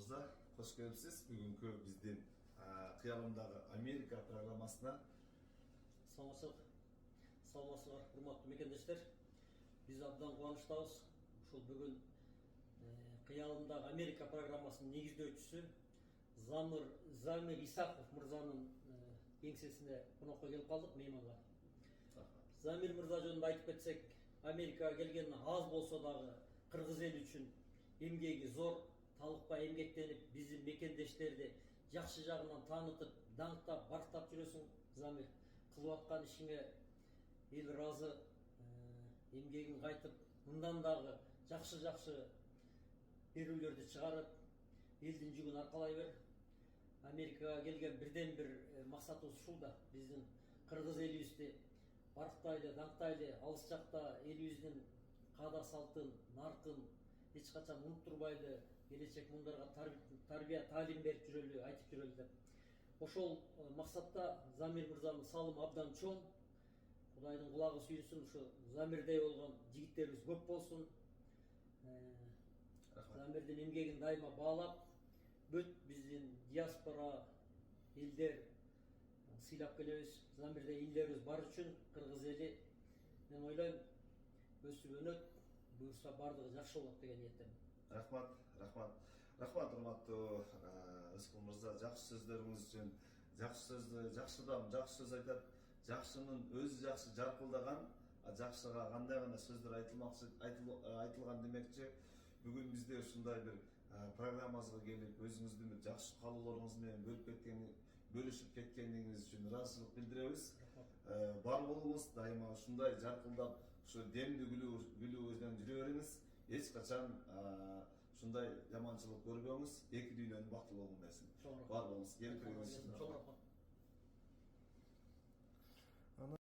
мырза, қош келіпсіз. Бүгінгі біздің қиялымдағы Америка программасына. Саламатсыздар, құрметті мекендештер. Біз абдан қуаныштамыз. Ушул бүгін қиялымдағы Америка программасының негіздеушісі Замир Исақов мырзаның кеңсесіне қонаққа келіп қалдық, мейманға. Замир мырза жөнінде айтып кетсек, Америкаға келген аз болса дағы қырғыз ел үшін емгегі зор, талықпай емгектеніп, біздің мекендештерді жақсы жағынан танытып, даңқтап, барықтап жүресің. Замир, қылып атқан ішіңе ел разы, емгегін қайтып, мындан дағы жақсы берулерді шығарып, елдің жүгін арқалай бер. Америкаға келген бірден бір мақсатымыз ушул да, біздің қырғыз елімізді барықтайды, даңқтайды, алыс жақта еліміздің қада салтын, нарқын ешқашан ұмыттырбайды, келешек мұндарға тарбия, талим беріп жүрелі, айтып жүрелі деп. Ошол мақсатта Замир мырзаның салым абдан чоң. Құдайдың құлағы сүйінсін, Замирдей болған жігіттеріміз көп болсын. Замирдің емгегін дайыма бағалап, бүт біздің диаспора елдер сыйлап келеміз. Замирде елдеріміз бар үшін қырғыз елі, мен ойлаймын, өсіп өнөт, бұйырса бардығы жақсы болады деген ниеттемін. Рахмат, құрметті Рыскүл мырза, жақсы сөздеріңіз үшін. Жақсы сөзді, жақсы сөз айтады. Жақсының өзі жақсы жарқылдаған, жақсыға қандай ғана сөздер айтылған демекші. Бүгін бізде ушундай бір программамызға келіп, өзіңіздің жақсы қалауларыңызмен бөлішіп кеткеніңіз үшін разылық білдіреміз. Бар болыңыз, дайыма ушундай жарқылдап, демді күлүүңүздөн жүрө бериңиз. Ешқашан ушундай жаманчылык көрбөңүз, эки дүйнөнүн бактылуу болуун берсин. Бар болуңуз, келиңиз.